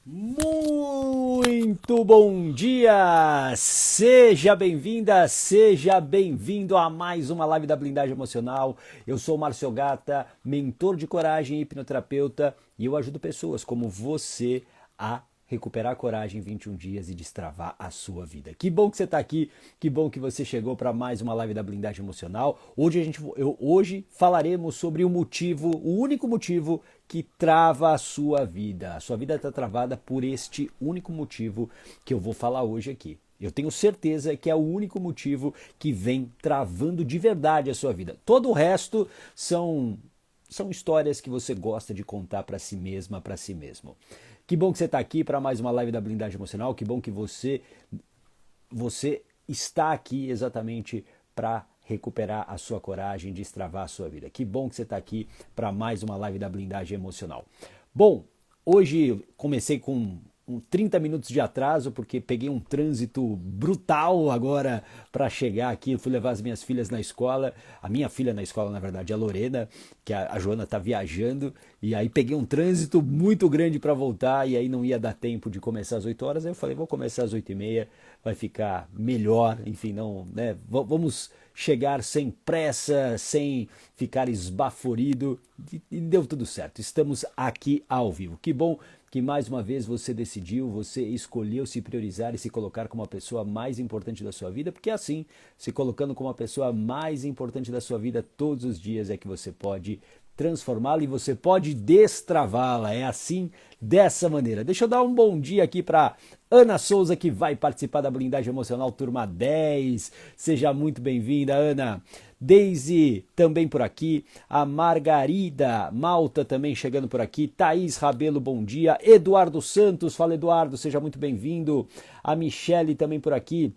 Muito bom dia! Seja bem-vinda, seja bem-vindo a mais uma live da Blindagem Emocional. Eu sou o Márcio Gata, mentor de coragem e hipnoterapeuta, e eu ajudo pessoas como você a recuperar a coragem em 21 dias e destravar a sua vida. Que bom que você está aqui, que bom que você chegou para mais uma live da Blindagem Emocional. Hoje falaremos sobre o único motivo que trava a sua vida. A sua vida está travada por este único motivo que eu vou falar hoje aqui. Eu tenho certeza que é o único motivo que vem travando de verdade a sua vida. Todo o resto são histórias que você gosta de contar para si mesma, para si mesmo. Que bom que você está aqui para mais uma live da Blindagem Emocional. Que bom que você está aqui exatamente para recuperar a sua coragem, destravar a sua vida. Que bom que você está aqui para mais uma live da Blindagem Emocional. Bom, hoje comecei com 30 minutos de atraso, porque peguei um trânsito brutal agora para chegar aqui. Eu fui levar as minhas filhas na escola, a minha filha na escola, na verdade, a Lorena, que a Joana está viajando, e aí peguei um trânsito muito grande para voltar, e aí não ia dar tempo de começar às 8 horas. Aí eu falei, vou começar às 8h30, vai ficar melhor, enfim, não, né? Vamos chegar sem pressa, sem ficar esbaforido, e deu tudo certo. Estamos aqui ao vivo. Que bom que mais uma vez você decidiu, você escolheu se priorizar e se colocar como a pessoa mais importante da sua vida, porque assim, se colocando como a pessoa mais importante da sua vida todos os dias é que você pode transformá-la e você pode destravá-la. É assim, dessa maneira. Deixa eu dar um bom dia aqui para Ana Souza, que vai participar da Blindagem Emocional Turma 10. Seja muito bem-vinda, Ana. Daisy também por aqui, a Margarida Malta também chegando por aqui, Thaís Rabelo, bom dia, Eduardo Santos, fala Eduardo, seja muito bem-vindo, a Michele também por aqui,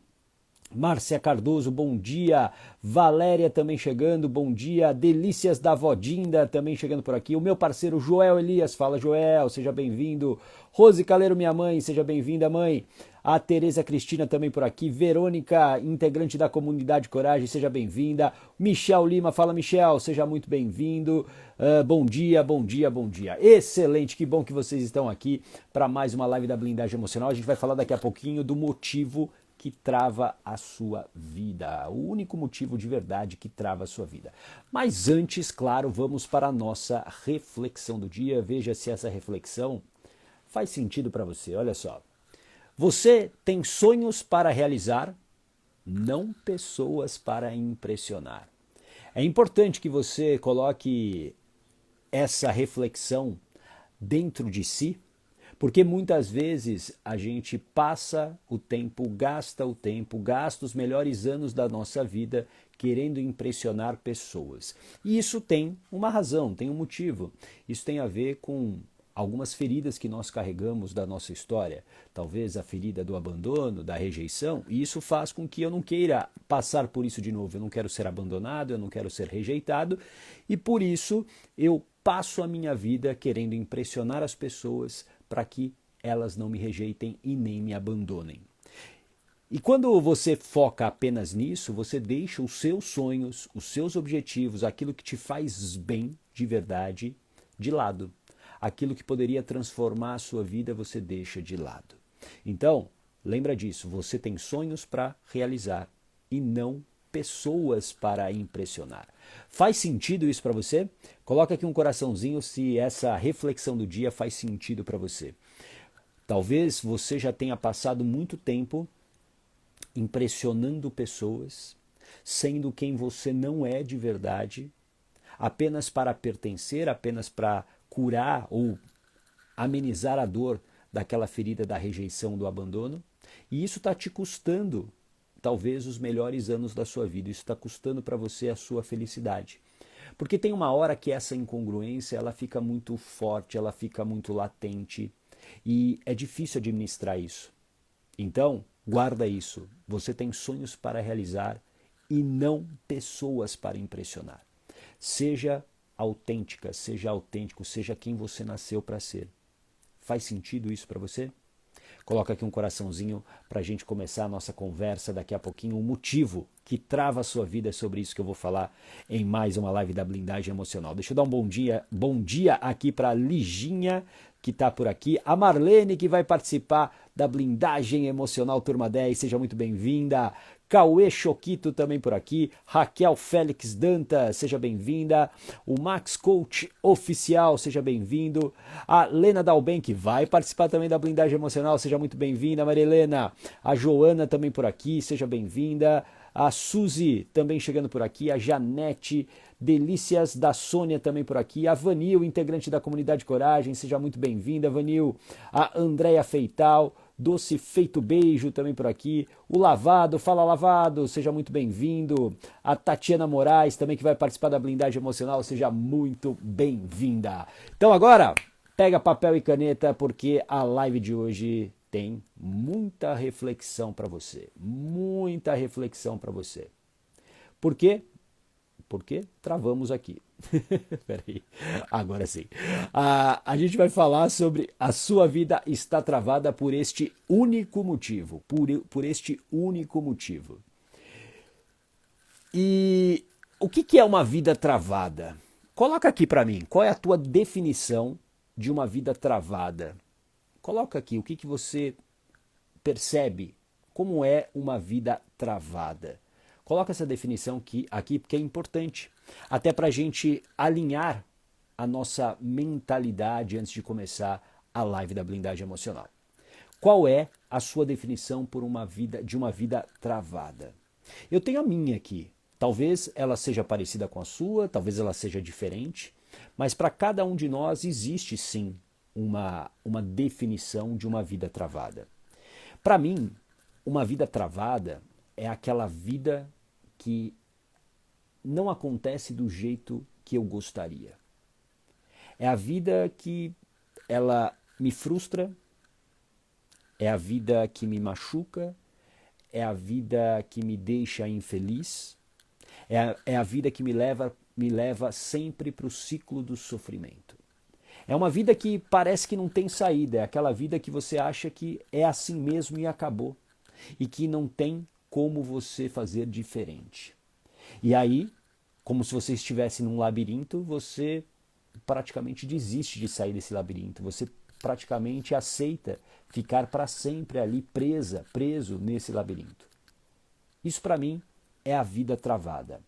Márcia Cardoso, bom dia. Valéria também chegando, bom dia. Delícias da Vodinda também chegando por aqui. O meu parceiro Joel Elias, fala Joel, seja bem-vindo. Rose Caleiro, minha mãe, seja bem-vinda, mãe. A Tereza Cristina também por aqui. Verônica, integrante da comunidade Coragem, seja bem-vinda. Michel Lima, fala Michel, seja muito bem-vindo. Bom dia, bom dia, bom dia. Excelente, que bom que vocês estão aqui para mais uma live da Blindagem Emocional. A gente vai falar daqui a pouquinho do motivo que trava a sua vida, o único motivo de verdade que trava a sua vida. Mas antes, claro, vamos para a nossa reflexão do dia. Veja se essa reflexão faz sentido para você. Olha só. Você tem sonhos para realizar, não pessoas para impressionar. É importante que você coloque essa reflexão dentro de si, porque muitas vezes a gente passa o tempo, gasta os melhores anos da nossa vida querendo impressionar pessoas. E isso tem uma razão, tem um motivo. Isso tem a ver com algumas feridas que nós carregamos da nossa história. Talvez a ferida do abandono, da rejeição, e isso faz com que eu não queira passar por isso de novo. Eu não quero ser abandonado, eu não quero ser rejeitado, e por isso eu passo a minha vida querendo impressionar as pessoas para que elas não me rejeitem e nem me abandonem. E quando você foca apenas nisso, você deixa os seus sonhos, os seus objetivos, aquilo que te faz bem de verdade, de lado. Aquilo que poderia transformar a sua vida, você deixa de lado. Então, lembra disso, você tem sonhos para realizar e não pessoas para impressionar. Faz sentido isso para você? Coloca aqui um coraçãozinho se essa reflexão do dia faz sentido para você. Talvez você já tenha passado muito tempo impressionando pessoas, sendo quem você não é de verdade, apenas para pertencer, apenas para curar ou amenizar a dor daquela ferida da rejeição, do abandono. E isso está te custando talvez os melhores anos da sua vida. Isso está custando para você a sua felicidade. Porque tem uma hora que essa incongruência ela fica muito forte, ela fica muito latente e é difícil administrar isso. Então, guarda isso. Você tem sonhos para realizar e não pessoas para impressionar. Seja autêntica, seja autêntico, seja quem você nasceu para ser. Faz sentido isso para você? Coloca aqui um coraçãozinho para a gente começar a nossa conversa daqui a pouquinho. O motivo que trava a sua vida é sobre isso que eu vou falar em mais uma live da Blindagem Emocional. Deixa eu dar um bom dia aqui para a Liginha, que está por aqui. A Marlene, que vai participar da Blindagem Emocional Turma 10. Seja muito bem-vinda. Cauê Choquito também por aqui, Raquel Félix Danta, seja bem-vinda, o Max Coach Oficial, seja bem-vindo, a Lena Dalben, que vai participar também da Blindagem Emocional, seja muito bem-vinda, Maria Helena, a Joana também por aqui, seja bem-vinda, a Suzy também chegando por aqui, a Janete, Delícias da Sônia também por aqui, a Vanil, integrante da Comunidade Coragem, seja muito bem-vinda, Vanil, a Andréia Feital, Doce Feito Beijo também por aqui, o Lavado, fala Lavado, seja muito bem-vindo, a Tatiana Moraes também que vai participar da Blindagem Emocional, seja muito bem-vinda. Então agora, pega papel e caneta porque a live de hoje tem muita reflexão para você, muita reflexão para você. Por quê? Porque travamos aqui. Peraí, agora sim. A gente vai falar sobre a sua vida está travada por este único motivo. Por este único motivo. E o que é uma vida travada? Coloca aqui para mim, qual é a tua definição de uma vida travada? Coloca aqui o que você percebe como é uma vida travada. Coloca essa definição aqui porque é importante, até para a gente alinhar a nossa mentalidade antes de começar a live da Blindagem Emocional. Qual é a sua definição de uma vida travada? Eu tenho a minha aqui. Talvez ela seja parecida com a sua, talvez ela seja diferente, mas para cada um de nós existe sim uma definição de uma vida travada. Para mim, uma vida travada é aquela vida que não acontece do jeito que eu gostaria. É a vida que ela me frustra, é a vida que me machuca, é a vida que me deixa infeliz, é a vida que me leva sempre para o ciclo do sofrimento. É uma vida que parece que não tem saída, é aquela vida que você acha que é assim mesmo e acabou, e que não tem como você fazer diferente. E aí, como se você estivesse num labirinto, você praticamente desiste de sair desse labirinto, você praticamente aceita ficar para sempre ali preso nesse labirinto. Isso para mim é a vida travada.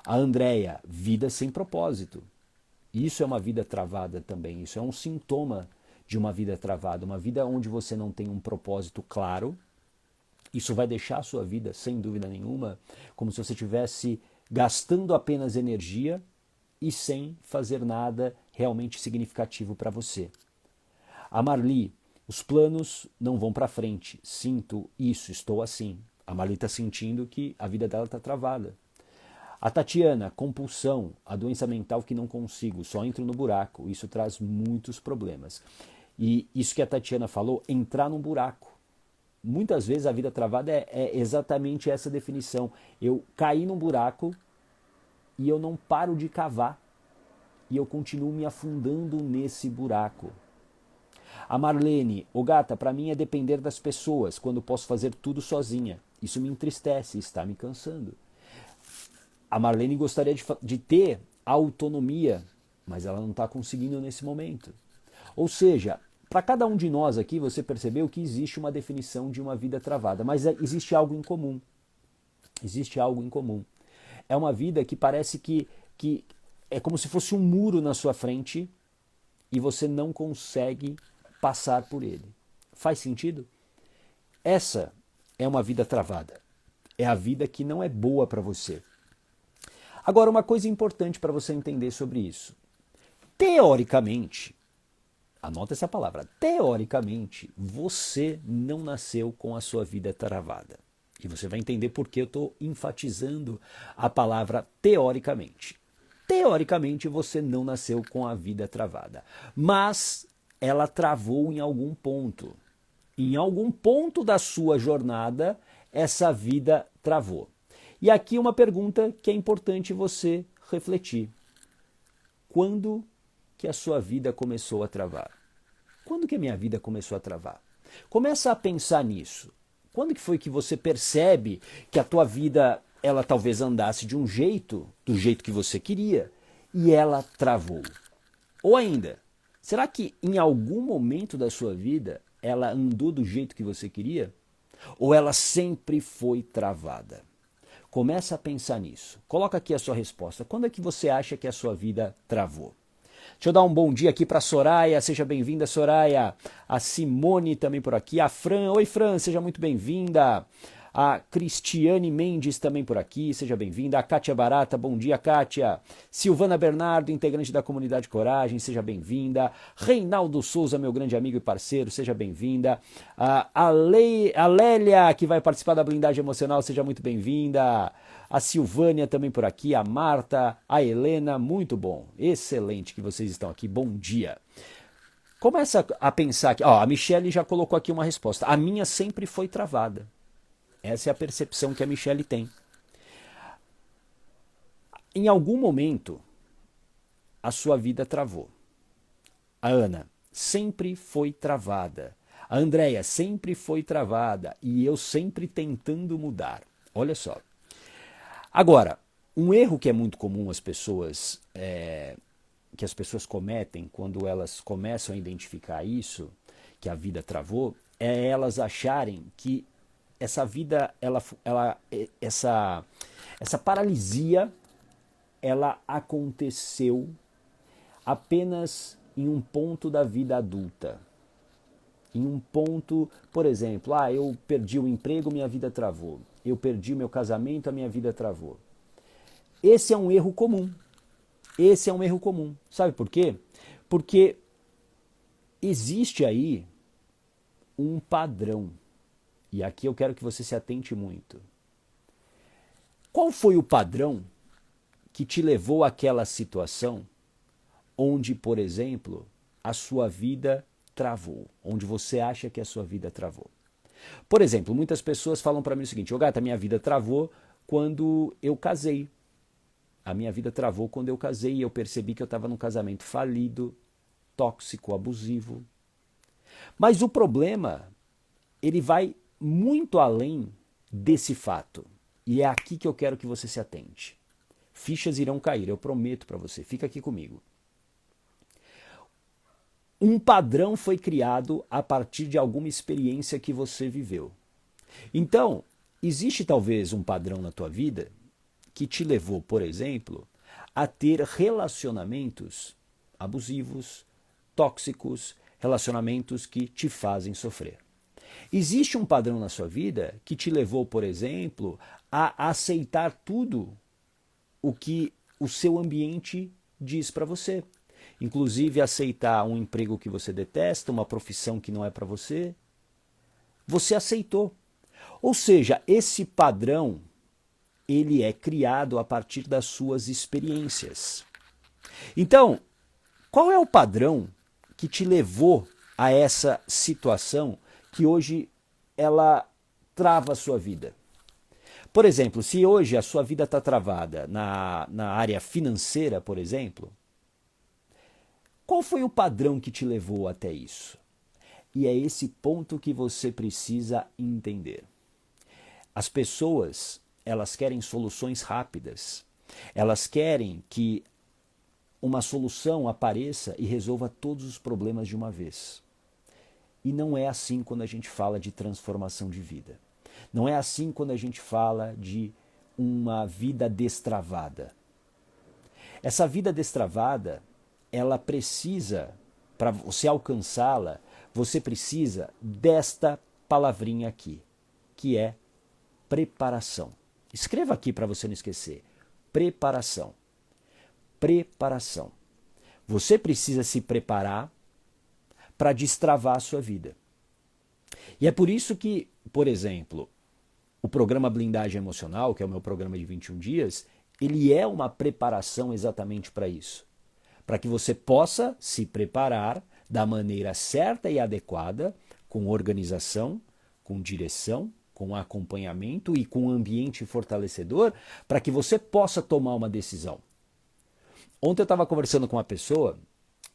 A Andréia, vida sem propósito. Isso é uma vida travada também, isso é um sintoma de uma vida travada, uma vida onde você não tem um propósito claro. Isso vai deixar a sua vida, sem dúvida nenhuma, como se você estivesse gastando apenas energia e sem fazer nada realmente significativo para você. A Marli, os planos não vão para frente. Sinto isso, estou assim. A Marli está sentindo que a vida dela está travada. A Tatiana, compulsão, a doença mental que não consigo, só entro no buraco. Isso traz muitos problemas. E isso que a Tatiana falou, entrar num buraco. Muitas vezes a vida travada é exatamente essa definição. Eu caí num buraco e eu não paro de cavar. E eu continuo me afundando nesse buraco. A Marlene, gata, para mim é depender das pessoas, quando posso fazer tudo sozinha. Isso me entristece, está me cansando. A Marlene gostaria de ter autonomia, mas ela não está conseguindo nesse momento. Ou seja, para cada um de nós aqui, você percebeu que existe uma definição de uma vida travada, mas existe algo em comum. Existe algo em comum. É uma vida que parece que é como se fosse um muro na sua frente e você não consegue passar por ele. Faz sentido? Essa é uma vida travada. É a vida que não é boa para você. Agora, uma coisa importante para você entender sobre isso. Teoricamente, anota essa palavra, teoricamente, você não nasceu com a sua vida travada. E você vai entender por que eu estou enfatizando a palavra teoricamente. Teoricamente, você não nasceu com a vida travada. Mas ela travou em algum ponto. Em algum ponto da sua jornada, essa vida travou. E aqui uma pergunta que é importante você refletir. Quando que a sua vida começou a travar? Quando que a minha vida começou a travar? Começa a pensar nisso. Quando que foi que você percebe que a tua vida, ela talvez andasse de um jeito, do jeito que você queria, e ela travou? Ou ainda, será que em algum momento da sua vida ela andou do jeito que você queria? Ou ela sempre foi travada? Começa a pensar nisso. Coloca aqui a sua resposta. Quando é que você acha que a sua vida travou? Deixa eu dar um bom dia aqui para Soraya. Seja bem-vinda, Soraya. A Simone também por aqui. A Fran. Oi, Fran. Seja muito bem-vinda. A Cristiane Mendes também por aqui. Seja bem-vinda. A Kátia Barata. Bom dia, Kátia. Silvana Bernardo, integrante da comunidade Coragem. Seja bem-vinda. Reinaldo Souza, meu grande amigo e parceiro. Seja bem-vinda. A Lélia, que vai participar da blindagem emocional. Seja muito bem-vinda. A Silvânia também por aqui, a Marta, a Helena, muito bom, excelente que vocês estão aqui, bom dia. Começa a pensar aqui, a Michele já colocou aqui uma resposta, a minha sempre foi travada. Essa é a percepção que a Michele tem. Em algum momento, a sua vida travou. A Ana sempre foi travada. A Andréia sempre foi travada e eu sempre tentando mudar. Olha só. Agora, um erro que é muito comum que as pessoas cometem quando elas começam a identificar isso, que a vida travou, é elas acharem que essa vida, essa paralisia, ela aconteceu apenas em um ponto da vida adulta. Em um ponto, por exemplo, eu perdi o emprego, minha vida travou. Eu perdi meu casamento, a minha vida travou. Esse é um erro comum. Esse é um erro comum. Sabe por quê? Porque existe aí um padrão. E aqui eu quero que você se atente muito. Qual foi o padrão que te levou àquela situação onde, por exemplo, a sua vida travou? Onde você acha que a sua vida travou? Por exemplo, muitas pessoas falam para mim o seguinte: Gata, minha vida travou quando eu casei. A minha vida travou quando eu casei e eu percebi que eu estava num casamento falido, tóxico, abusivo. Mas o problema, ele vai muito além desse fato. E é aqui que eu quero que você se atente. Fichas irão cair, eu prometo para você. Fica aqui comigo. Um padrão foi criado a partir de alguma experiência que você viveu. Então, existe talvez um padrão na tua vida que te levou, por exemplo, a ter relacionamentos abusivos, tóxicos, relacionamentos que te fazem sofrer. Existe um padrão na sua vida que te levou, por exemplo, a aceitar tudo o que o seu ambiente diz para você. Inclusive aceitar um emprego que você detesta, uma profissão que não é para você. Você aceitou. Ou seja, esse padrão, ele é criado a partir das suas experiências. Então, qual é o padrão que te levou a essa situação que hoje ela trava a sua vida? Por exemplo, se hoje a sua vida está travada na área financeira, por exemplo, qual foi o padrão que te levou até isso? E é esse ponto que você precisa entender. As pessoas, elas querem soluções rápidas. Elas querem que uma solução apareça e resolva todos os problemas de uma vez. E não é assim quando a gente fala de transformação de vida. Não é assim quando a gente fala de uma vida destravada. Essa vida destravada, ela precisa, para você alcançá-la, você precisa desta palavrinha aqui, que é preparação. Escreva aqui para você não esquecer. Preparação. Preparação. Você precisa se preparar para destravar a sua vida. E é por isso que, por exemplo, o programa Blindagem Emocional, que é o meu programa de 21 dias, ele é uma preparação exatamente para isso. Para que você possa se preparar da maneira certa e adequada, com organização, com direção, com acompanhamento e com um ambiente fortalecedor, para que você possa tomar uma decisão. Ontem eu estava conversando com uma pessoa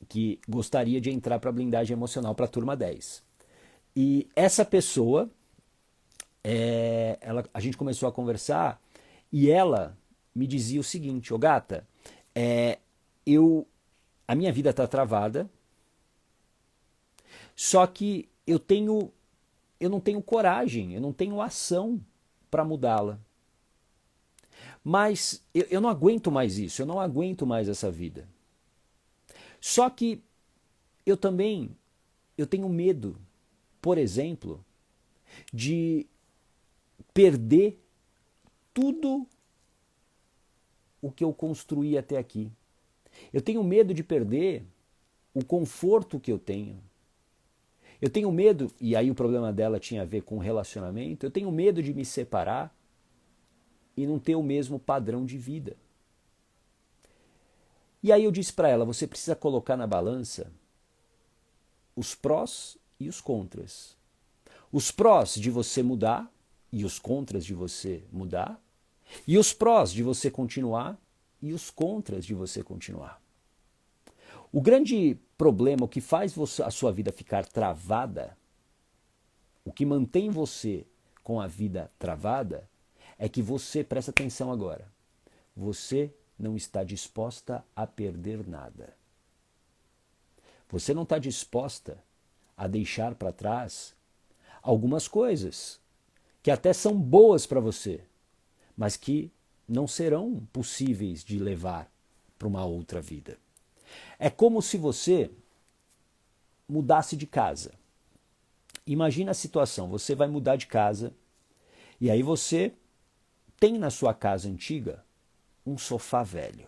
que gostaria de entrar para a blindagem emocional para a turma 10. E essa pessoa, a gente começou a conversar e ela me dizia o seguinte: ô gata, é, eu, a minha vida está travada, só que eu não tenho coragem, eu não tenho ação para mudá-la. Mas eu não aguento mais isso, eu não aguento mais essa vida. Só que eu também eu tenho medo, por exemplo, de perder tudo o que eu construí até aqui. Eu tenho medo de perder o conforto que eu tenho. Eu tenho medo, e aí o problema dela tinha a ver com relacionamento, eu tenho medo de me separar e não ter o mesmo padrão de vida. E aí eu disse para ela, você precisa colocar na balança os prós e os contras. Os prós de você mudar e os contras de você mudar, e os prós de você continuar e os contras de você continuar. O grande problema, o que faz a sua vida ficar travada, o que mantém você com a vida travada, é que você, presta atenção agora, você não está disposta a perder nada. Você não está disposta a deixar para trás algumas coisas que até são boas para você, mas que não serão possíveis de levar para uma outra vida. É como se você mudasse de casa. Imagina a situação, você vai mudar de casa e aí você tem na sua casa antiga um sofá velho.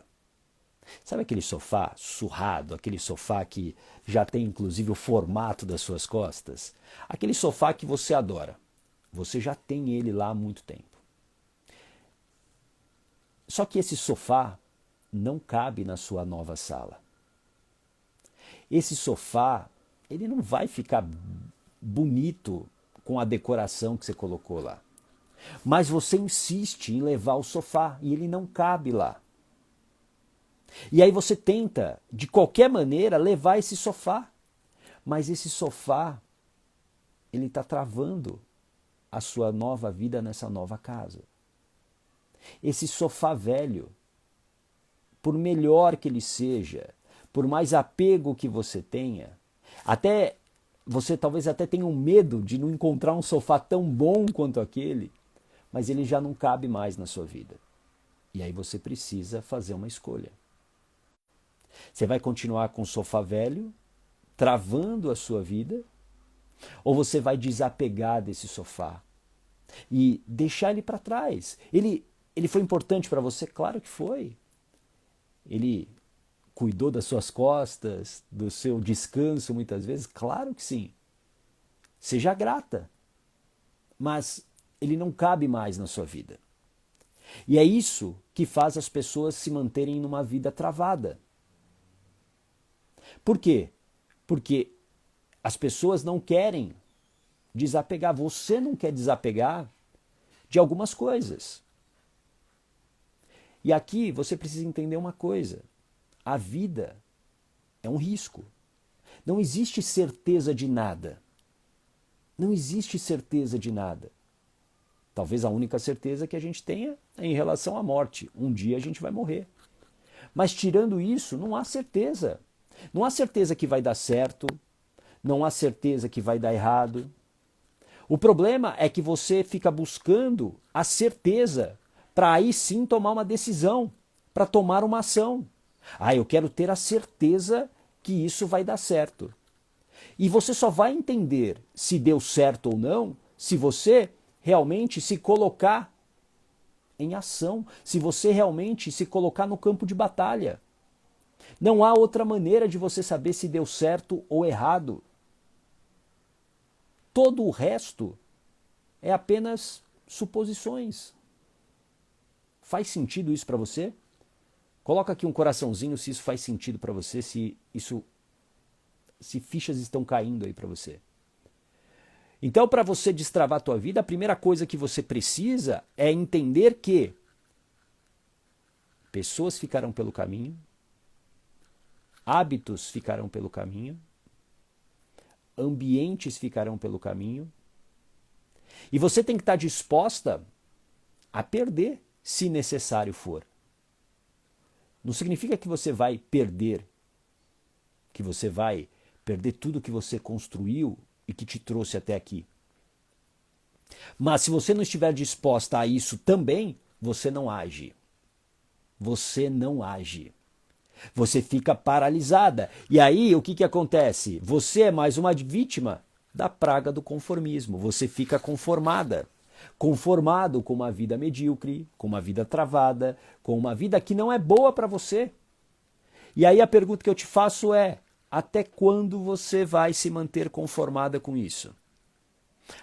Sabe aquele sofá surrado, aquele sofá que já tem inclusive o formato das suas costas? Aquele sofá que você adora. Você já tem ele lá há muito tempo. Só que esse sofá não cabe na sua nova sala. Esse sofá, ele não vai ficar bonito com a decoração que você colocou lá. Mas você insiste em levar o sofá e ele não cabe lá. E aí você tenta, de qualquer maneira, levar esse sofá. Mas esse sofá, ele está travando a sua nova vida nessa nova casa. Esse sofá velho, por melhor que ele seja, por mais apego que você tenha, até você talvez até tenha um medo de não encontrar um sofá tão bom quanto aquele, mas ele já não cabe mais na sua vida. E aí você precisa fazer uma escolha. Você vai continuar com o sofá velho, travando a sua vida, ou você vai desapegar desse sofá e deixar ele para trás? Ele foi importante para você? Claro que foi. Ele cuidou das suas costas, do seu descanso muitas vezes? Claro que sim. Seja grata. Mas ele não cabe mais na sua vida. E é isso que faz as pessoas se manterem numa vida travada. Por quê? Porque as pessoas não querem desapegar. Você não quer desapegar de algumas coisas. E aqui você precisa entender uma coisa. A vida é um risco. Não existe certeza de nada. Não existe certeza de nada. Talvez a única certeza que a gente tenha é em relação à morte. Um dia a gente vai morrer. Mas tirando isso, não há certeza. Não há certeza que vai dar certo. Não há certeza que vai dar errado. O problema é que você fica buscando a certeza para aí sim tomar uma decisão, para tomar uma ação. Ah, eu quero ter a certeza que isso vai dar certo. E você só vai entender se deu certo ou não se você realmente se colocar em ação, se você realmente se colocar no campo de batalha. Não há outra maneira de você saber se deu certo ou errado. Todo o resto é apenas suposições. Faz sentido isso para você? Coloca aqui um coraçãozinho se isso faz sentido para você, se fichas estão caindo aí para você. Então, para você destravar a tua vida, a primeira coisa que você precisa é entender que pessoas ficarão pelo caminho, hábitos ficarão pelo caminho, ambientes ficarão pelo caminho. E você tem que estar disposta a perder, se necessário for. Não significa que você vai perder, que você vai perder tudo que você construiu e que te trouxe até aqui. Mas se você não estiver disposta a isso também, você não age. Você não age. Você fica paralisada. E aí, o que acontece? Você é mais uma vítima da praga do conformismo. Você fica conformada. Conformado com uma vida medíocre, com uma vida travada, com uma vida que não é boa para você. E aí a pergunta que eu te faço é: até quando você vai se manter conformada com isso?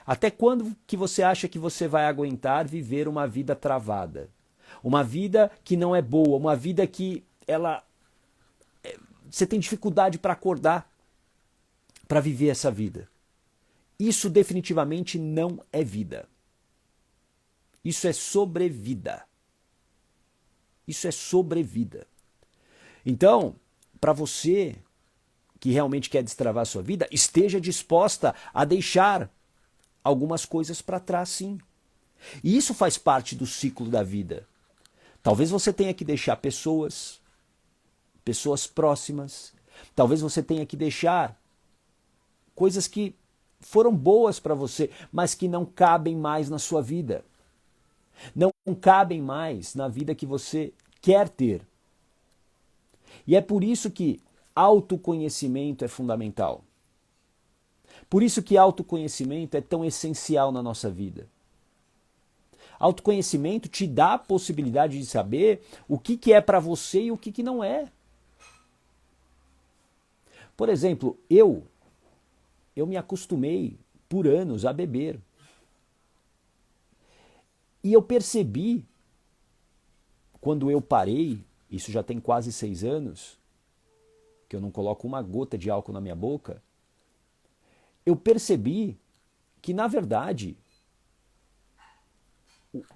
Até quando que você acha que você vai aguentar viver uma vida travada? Uma vida que não é boa, uma vida que você tem dificuldade para acordar, para viver essa vida. Isso definitivamente não é vida. Isso é sobrevida. Isso é sobrevida. Então, para você que realmente quer destravar a sua vida, esteja disposta a deixar algumas coisas para trás, sim. E isso faz parte do ciclo da vida. Talvez você tenha que deixar pessoas próximas. Talvez você tenha que deixar coisas que foram boas para você, mas que não cabem mais na sua vida. Não cabem mais na vida que você quer ter. E é por isso que autoconhecimento é fundamental. Por isso que autoconhecimento é tão essencial na nossa vida. Autoconhecimento te dá a possibilidade de saber o que é para você e o que não é. Por exemplo, eu me acostumei por anos a beber. E eu percebi, quando eu parei, isso já tem quase 6 anos, que eu não coloco uma gota de álcool na minha boca, eu percebi que, na verdade,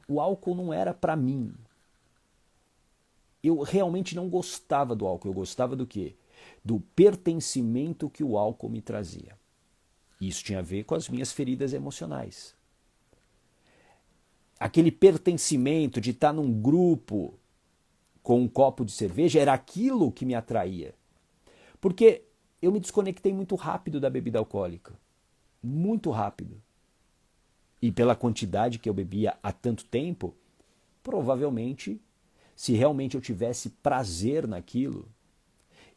o álcool não era para mim. Eu realmente não gostava do álcool. Eu gostava do quê? Do pertencimento que o álcool me trazia. Isso tinha a ver com as minhas feridas emocionais. Aquele pertencimento de estar num grupo com um copo de cerveja era aquilo que me atraía. Porque eu me desconectei muito rápido da bebida alcoólica. Muito rápido. E pela quantidade que eu bebia há tanto tempo, provavelmente, se realmente eu tivesse prazer naquilo,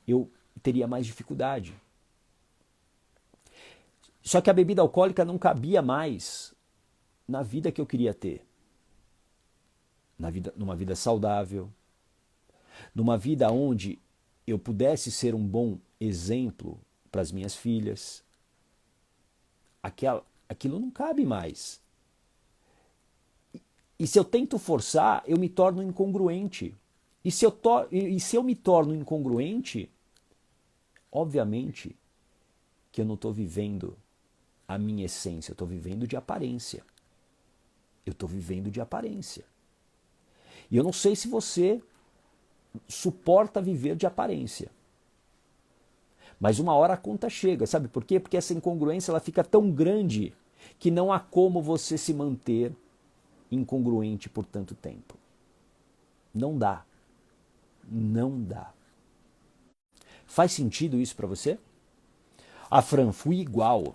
eu teria mais dificuldade. Só que a bebida alcoólica não cabia mais na vida que eu queria ter. Numa vida saudável, numa vida onde eu pudesse ser um bom exemplo para as minhas filhas. Aquilo não cabe mais. E se eu tento forçar, eu me torno incongruente. E se eu me torno incongruente, obviamente que eu não estou vivendo a minha essência, eu estou vivendo de aparência. Eu estou vivendo de aparência. E eu não sei se você suporta viver de aparência. Mas uma hora a conta chega, sabe por quê? Porque essa incongruência ela fica tão grande que não há como você se manter incongruente por tanto tempo. Não dá. Não dá. Faz sentido isso para você? A Fran, fui igual.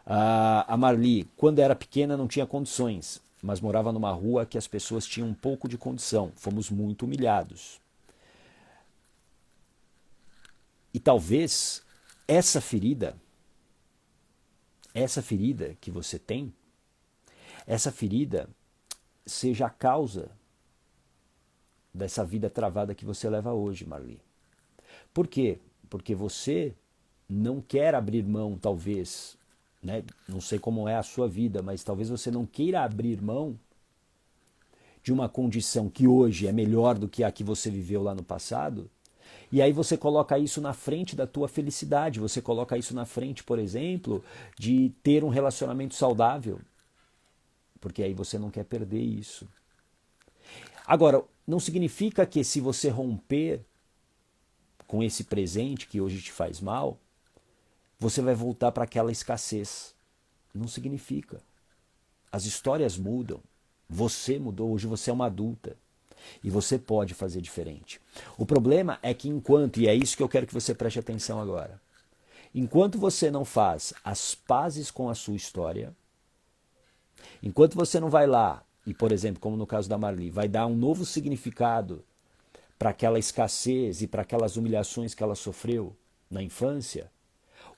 A Marli, quando era pequena não tinha condições, mas morava numa rua que as pessoas tinham um pouco de condição. Fomos muito humilhados. E talvez essa ferida que você tem, essa ferida seja a causa dessa vida travada que você leva hoje, Marli. Por quê? Porque você não quer abrir mão, talvez, né? Não sei como é a sua vida, mas talvez você não queira abrir mão de uma condição que hoje é melhor do que a que você viveu lá no passado. E aí você coloca isso na frente da tua felicidade, você coloca isso na frente, por exemplo, de ter um relacionamento saudável, porque aí você não quer perder isso. Agora, não significa que se você romper com esse presente que hoje te faz mal, você vai voltar para aquela escassez. Não significa. As histórias mudam. Você mudou, hoje você é uma adulta. E você pode fazer diferente. O problema é que enquanto, e é isso que eu quero que você preste atenção agora, enquanto você não faz as pazes com a sua história, enquanto você não vai lá e, por exemplo, como no caso da Marli, vai dar um novo significado para aquela escassez e para aquelas humilhações que ela sofreu na infância,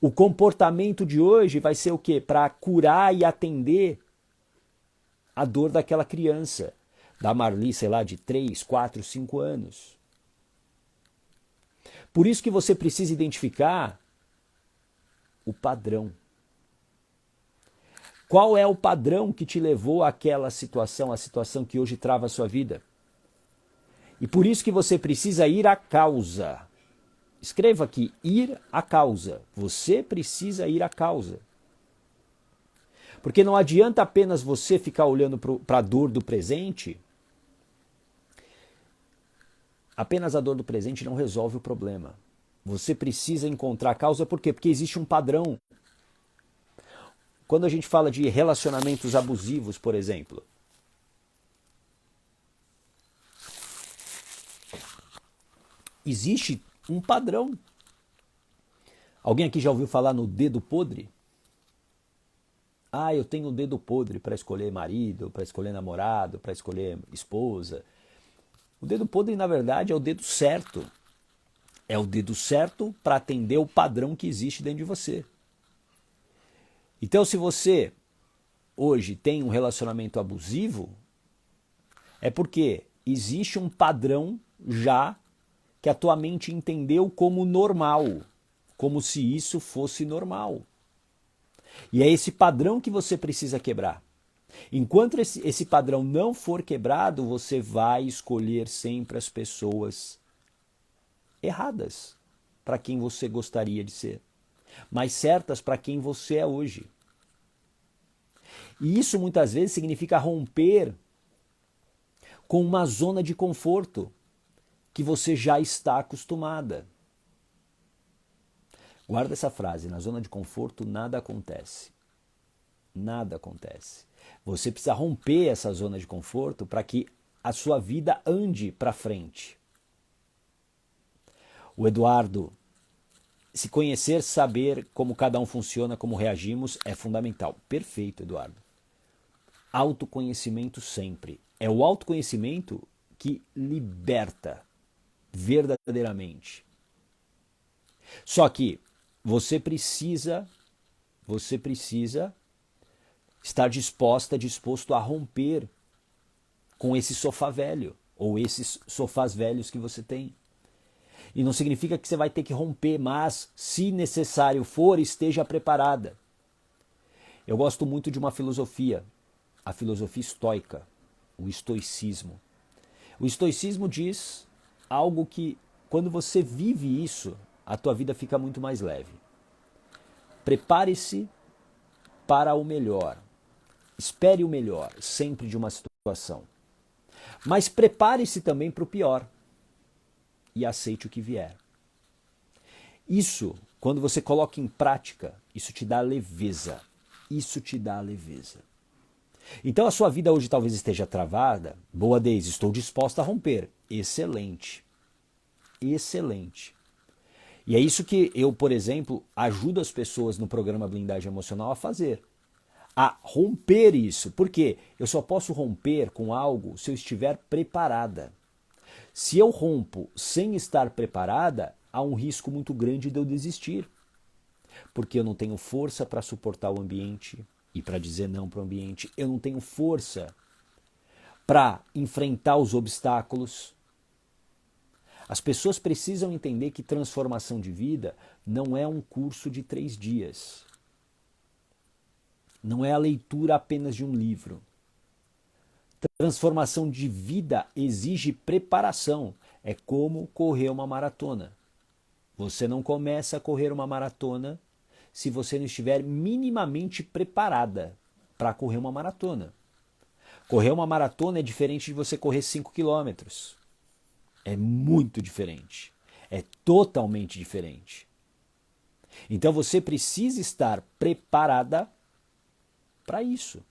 o comportamento de hoje vai ser o quê? Para curar e atender a dor daquela criança, da Marli, sei lá, de 3, 4, 5 anos. Por isso que você precisa identificar o padrão. Qual é o padrão que te levou àquela situação, a situação que hoje trava a sua vida? E por isso que você precisa ir à causa. Escreva aqui, ir à causa. Você precisa ir à causa. Porque não adianta apenas você ficar olhando para a dor do presente. Apenas a dor do presente não resolve o problema. Você precisa encontrar a causa, por quê? Porque existe um padrão. Quando a gente fala de relacionamentos abusivos, por exemplo, existe um padrão. Alguém aqui já ouviu falar no dedo podre? Ah, eu tenho um dedo podre para escolher marido, para escolher namorado, para escolher esposa. O dedo podre, na verdade, é o dedo certo. É o dedo certo para atender o padrão que existe dentro de você. Então, se você hoje tem um relacionamento abusivo, é porque existe um padrão já que a tua mente entendeu como normal, como se isso fosse normal. E é esse padrão que você precisa quebrar. Enquanto esse padrão não for quebrado, você vai escolher sempre as pessoas erradas para quem você gostaria de ser, mas certas para quem você é hoje. E isso muitas vezes significa romper com uma zona de conforto que você já está acostumada. Guarda essa frase, na zona de conforto nada acontece. Nada acontece. Você precisa romper essa zona de conforto para que a sua vida ande para frente. O Eduardo, se conhecer, saber como cada um funciona, como reagimos, é fundamental. Perfeito, Eduardo. Autoconhecimento sempre. É o autoconhecimento que liberta verdadeiramente. Só que você precisa estar disposto a romper com esse sofá velho, ou esses sofás velhos que você tem. E não significa que você vai ter que romper, mas, se necessário for, esteja preparada. Eu gosto muito de uma filosofia, a filosofia estoica, o estoicismo. O estoicismo diz algo que, quando você vive isso, a tua vida fica muito mais leve. Prepare-se para o melhor. Espere o melhor, sempre de uma situação. Mas prepare-se também para o pior. E aceite o que vier. Isso, quando você coloca em prática, isso te dá leveza. Isso te dá leveza. Então a sua vida hoje talvez esteja travada. Boa, Deise, estou disposta a romper. Excelente. Excelente. E é isso que eu, por exemplo, ajudo as pessoas no programa Blindagem Emocional a fazer. A romper isso. Por quê? Eu só posso romper com algo se eu estiver preparada. Se eu rompo sem estar preparada, há um risco muito grande de eu desistir. Porque eu não tenho força para suportar o ambiente e para dizer não para o ambiente. Eu não tenho força para enfrentar os obstáculos. As pessoas precisam entender que transformação de vida não é um curso de 3 dias. Não é a leitura apenas de um livro. Transformação de vida exige preparação. É como correr uma maratona. Você não começa a correr uma maratona se você não estiver minimamente preparada para correr uma maratona. Correr uma maratona é diferente de você correr 5 quilômetros. É muito diferente. É totalmente diferente. Então você precisa estar preparada para isso.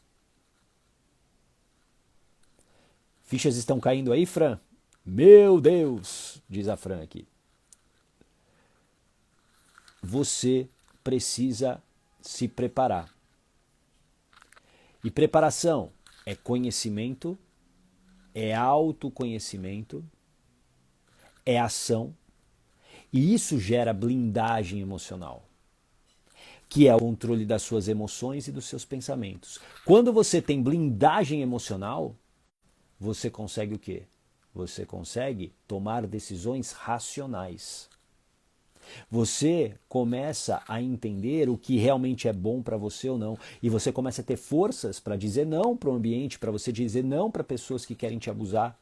Fichas estão caindo aí, Fran? Meu Deus, diz a Fran aqui. Você precisa se preparar. E preparação é conhecimento, é autoconhecimento, é ação, e isso gera blindagem emocional, que é o controle das suas emoções e dos seus pensamentos. Quando você tem blindagem emocional, você consegue o quê? Você consegue tomar decisões racionais. Você começa a entender o que realmente é bom para você ou não. E você começa a ter forças para dizer não para o ambiente, para você dizer não para pessoas que querem te abusar.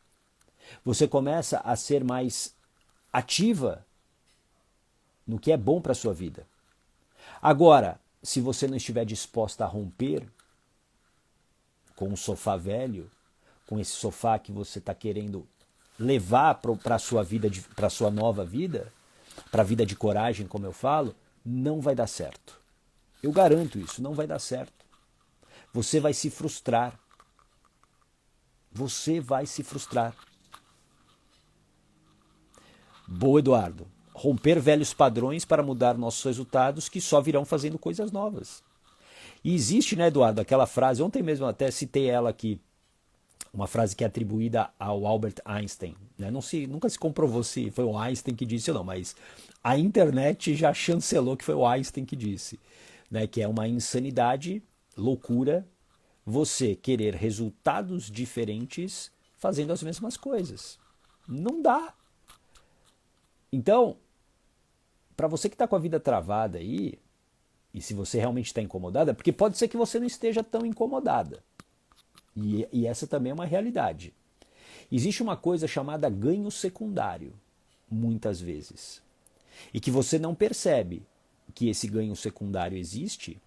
Você começa a ser mais ativa no que é bom para a sua vida. Agora, se você não estiver disposta a romper com um sofá velho, com esse sofá que você está querendo levar para a sua vida, para a sua nova vida, para a vida de coragem, como eu falo, não vai dar certo. Eu garanto isso, não vai dar certo. Você vai se frustrar. Você vai se frustrar. Boa, Eduardo. Romper velhos padrões para mudar nossos resultados que só virão fazendo coisas novas. E existe, né, Eduardo, aquela frase, ontem mesmo eu até citei ela aqui, uma frase que é atribuída ao Albert Einstein. Né? Nunca se comprovou se foi o Einstein que disse ou não, mas a internet já chancelou que foi o Einstein que disse. Né? Que é uma insanidade, loucura, você querer resultados diferentes fazendo as mesmas coisas. Não dá. Então, para você que está com a vida travada aí, e se você realmente está incomodada, porque pode ser que você não esteja tão incomodada. E essa também é uma realidade. Existe uma coisa chamada ganho secundário, muitas vezes. E que você não percebe que esse ganho secundário existe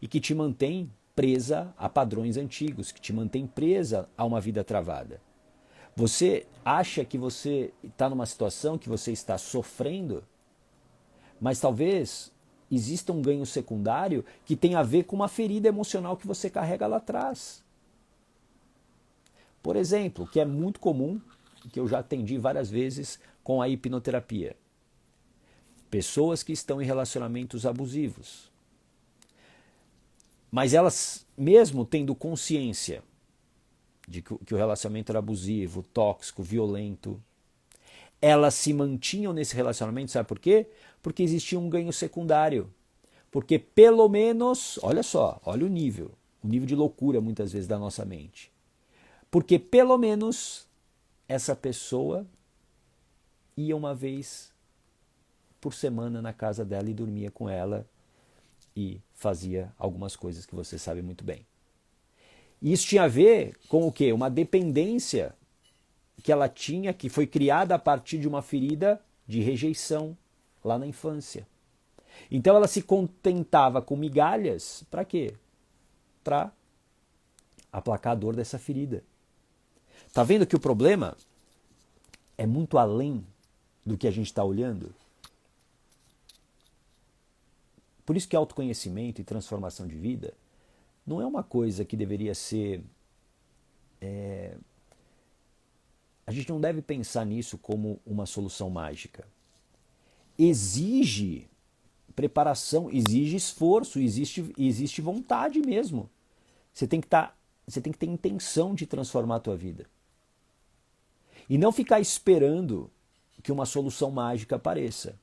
e que te mantém presa a padrões antigos, que te mantém presa a uma vida travada. Você acha que você está numa situação que você está sofrendo, mas talvez exista um ganho secundário que tem a ver com uma ferida emocional que você carrega lá atrás. Por exemplo, que é muito comum, que eu já atendi várias vezes com a hipnoterapia. Pessoas que estão em relacionamentos abusivos. Mas elas, mesmo tendo consciência de que o relacionamento era abusivo, tóxico, violento, elas se mantinham nesse relacionamento, sabe por quê? Porque existia um ganho secundário. Porque pelo menos, olha só, olha o nível de loucura muitas vezes da nossa mente. Porque pelo menos essa pessoa ia uma vez por semana na casa dela e dormia com ela e fazia algumas coisas que você sabe muito bem. E isso tinha a ver com o quê? Uma dependência que ela tinha, que foi criada a partir de uma ferida de rejeição lá na infância. Então ela se contentava com migalhas, para quê? Para aplacar a dor dessa ferida. Tá vendo que o problema é muito além do que a gente está olhando? Por isso que autoconhecimento e transformação de vida não é uma coisa que deveria ser... A gente não deve pensar nisso como uma solução mágica. Exige preparação, exige esforço, existe vontade mesmo. Você tem que ter intenção de transformar a tua vida. E não ficar esperando que uma solução mágica apareça.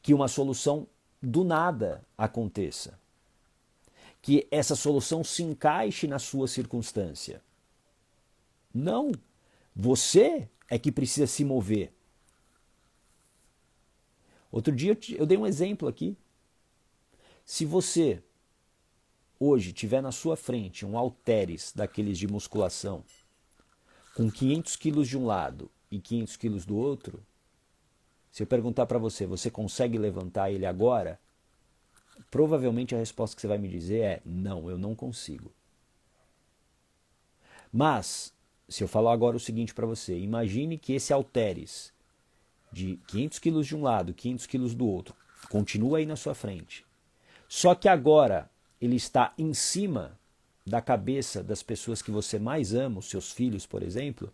Que uma solução do nada aconteça. Que essa solução se encaixe na sua circunstância. Não. Você é que precisa se mover. Outro dia eu dei um exemplo aqui. Se você hoje tiver na sua frente um halteres daqueles de musculação, com 500 quilos de um lado e 500 quilos do outro, se eu perguntar para você, você consegue levantar ele agora? Provavelmente a resposta que você vai me dizer é, não, eu não consigo. Mas, se eu falar agora o seguinte para você, imagine que esse halteres de 500 quilos de um lado, 500 quilos do outro, continua aí na sua frente. Só que agora ele está em cima da cabeça das pessoas que você mais ama, os seus filhos, por exemplo,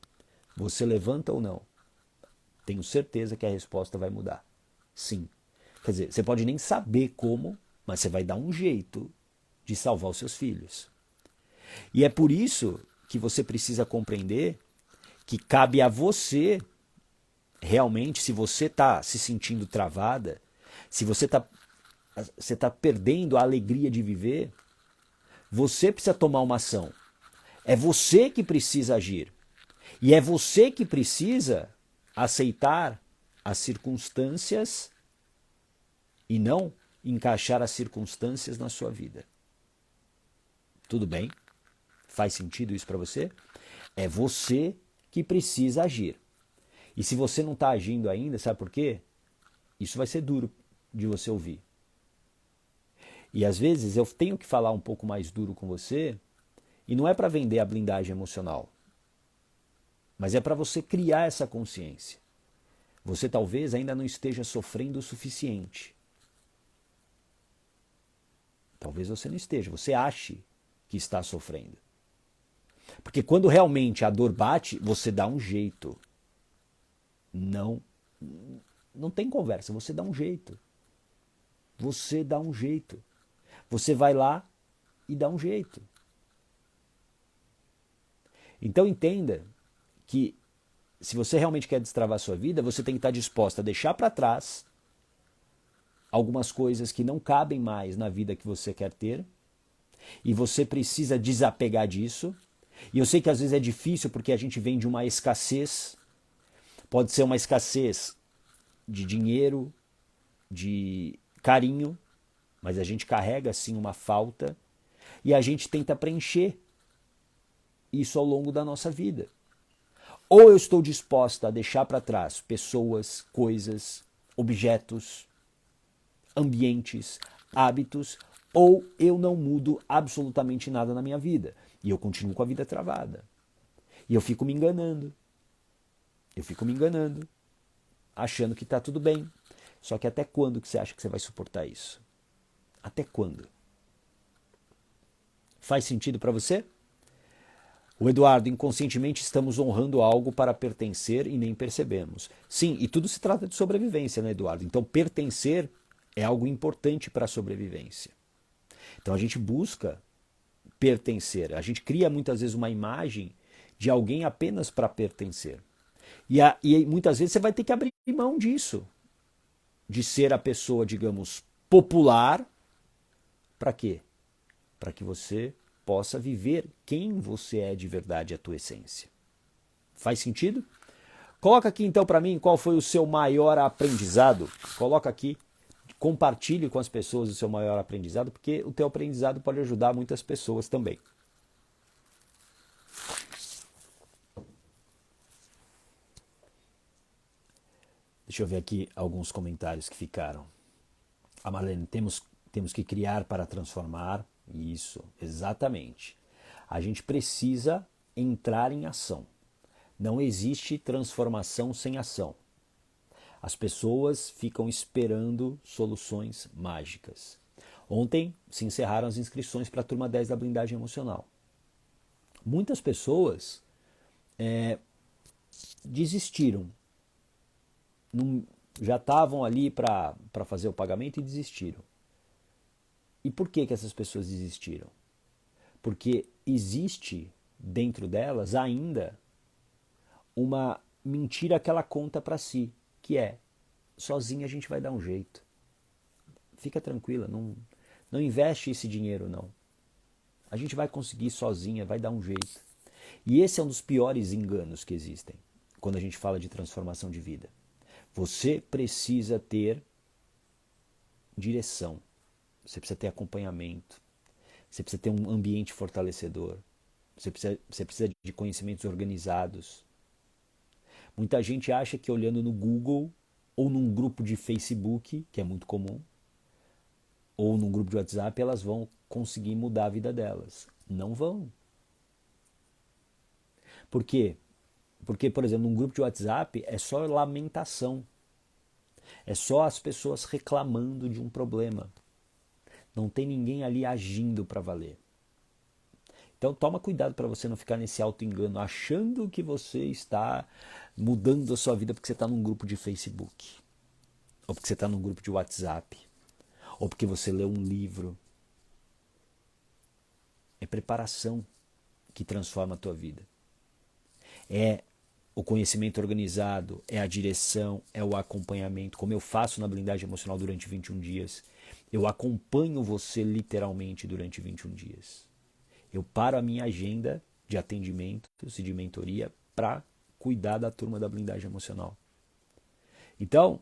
você levanta ou não? Tenho certeza que a resposta vai mudar. Sim. Quer dizer, você pode nem saber como, mas você vai dar um jeito de salvar os seus filhos. E é por isso que você precisa compreender que cabe a você, realmente, se você está se sentindo travada, se você está perdendo a alegria de viver, você precisa tomar uma ação. É você que precisa agir. E é você que precisa aceitar as circunstâncias e não encaixar as circunstâncias na sua vida. Tudo bem? Faz sentido isso para você? É você que precisa agir. E se você não está agindo ainda, sabe por quê? Isso vai ser duro de você ouvir. E às vezes eu tenho que falar um pouco mais duro com você, e não é para vender a blindagem emocional, mas é para você criar essa consciência. Você talvez ainda não esteja sofrendo o suficiente. Talvez você não esteja, você ache que está sofrendo. Porque quando realmente a dor bate, você dá um jeito. Não tem conversa, você dá um jeito. Você dá um jeito. Você vai lá e dá um jeito. Então entenda que se você realmente quer destravar a sua vida, você tem que estar disposta a deixar para trás algumas coisas que não cabem mais na vida que você quer ter, e você precisa desapegar disso. E eu sei que às vezes é difícil porque a gente vem de uma escassez, pode ser uma escassez de dinheiro, de carinho, mas a gente carrega sim uma falta e a gente tenta preencher isso ao longo da nossa vida. Ou eu estou disposta a deixar para trás pessoas, coisas, objetos, ambientes, hábitos, ou eu não mudo absolutamente nada na minha vida. E eu continuo com a vida travada. E eu fico me enganando. Achando que está tudo bem. Só que até quando que você acha que você vai suportar isso? Até quando? Faz sentido para você? O Eduardo, inconscientemente estamos honrando algo para pertencer e nem percebemos. Sim, e tudo se trata de sobrevivência, né, Eduardo? Então pertencer é algo importante para a sobrevivência. Então a gente busca pertencer. A gente cria muitas vezes uma imagem de alguém apenas para pertencer. E muitas vezes você vai ter que abrir mão disso. De ser a pessoa, digamos, popular. Para quê? Para que você possa viver quem você é de verdade, a tua essência. Faz sentido? Coloca aqui então para mim qual foi o seu maior aprendizado. Coloca aqui, compartilhe com as pessoas o seu maior aprendizado, porque o teu aprendizado pode ajudar muitas pessoas também. Deixa eu ver aqui alguns comentários que ficaram. A Marlene, temos que criar para transformar. Isso, exatamente. A gente precisa entrar em ação. Não existe transformação sem ação. As pessoas ficam esperando soluções mágicas. Ontem se encerraram as inscrições para a turma 10 da blindagem emocional. Muitas pessoas desistiram. Já estavam ali para fazer o pagamento e desistiram. E por que essas pessoas desistiram? Porque existe dentro delas ainda uma mentira que ela conta para si, que é: sozinha a gente vai dar um jeito. Fica tranquila, não investe esse dinheiro não. A gente vai conseguir sozinha, vai dar um jeito. E esse é um dos piores enganos que existem quando a gente fala de transformação de vida. Você precisa ter direção. Você precisa ter acompanhamento, você precisa ter um ambiente fortalecedor, você precisa de conhecimentos organizados. Muita gente acha que olhando no Google ou num grupo de Facebook, que é muito comum, ou num grupo de WhatsApp, elas vão conseguir mudar a vida delas. Não vão. Por quê? Porque, por exemplo, num grupo de WhatsApp é só lamentação. É só as pessoas reclamando de um problema. Não tem ninguém ali agindo para valer. Então toma cuidado para você não ficar nesse auto-engano, achando que você está mudando a sua vida porque você está num grupo de Facebook, ou porque você está num grupo de WhatsApp, ou porque você leu um livro. É preparação que transforma a tua vida. É o conhecimento organizado, é a direção, é o acompanhamento, como eu faço na blindagem emocional durante 21 dias. Eu acompanho você literalmente durante 21 dias. Eu paro a minha agenda de atendimentos e de mentoria para cuidar da turma da blindagem emocional. Então,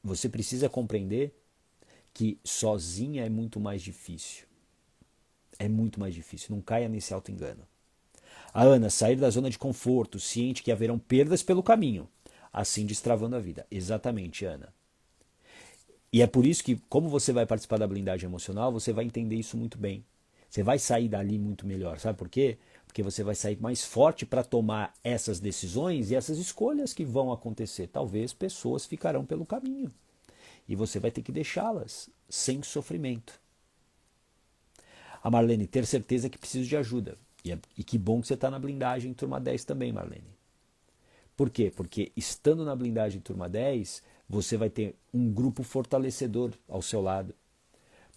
você precisa compreender que sozinha é muito mais difícil. É muito mais difícil. Não caia nesse auto-engano. A Ana, sair da zona de conforto, ciente que haverão perdas pelo caminho, assim destravando a vida. Exatamente, Ana. E é por isso que, como você vai participar da blindagem emocional, você vai entender isso muito bem. Você vai sair dali muito melhor. Sabe por quê? Porque você vai sair mais forte para tomar essas decisões e essas escolhas que vão acontecer. Talvez pessoas ficarão pelo caminho. E você vai ter que deixá-las sem sofrimento. A Marlene, ter certeza que preciso de ajuda. E que bom que você está na blindagem turma 10 também, Marlene. Por quê? Porque estando na blindagem turma 10, você vai ter um grupo fortalecedor ao seu lado.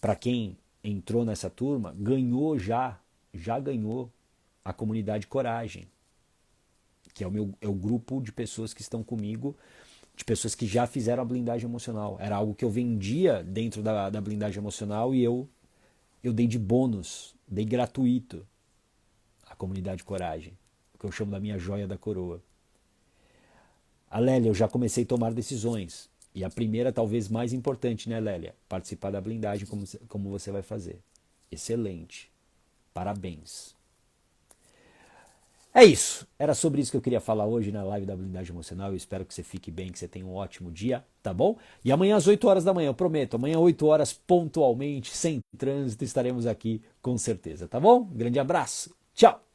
Para quem entrou nessa turma, já ganhou a comunidade Coragem, que é o grupo de pessoas que estão comigo, de pessoas que já fizeram a blindagem emocional. Era algo que eu vendia dentro da blindagem emocional e eu dei de bônus, dei gratuito a comunidade Coragem, que eu chamo da minha joia da coroa. A Lélia, eu já comecei a tomar decisões. E a primeira, talvez mais importante, né, Lélia? Participar da blindagem, como você vai fazer. Excelente. Parabéns. É isso. Era sobre isso que eu queria falar hoje na live da blindagem emocional. Eu espero que você fique bem, que você tenha um ótimo dia, tá bom? E amanhã às 8 horas da manhã, eu prometo. Amanhã 8 horas pontualmente, sem trânsito, estaremos aqui com certeza, tá bom? Um grande abraço. Tchau.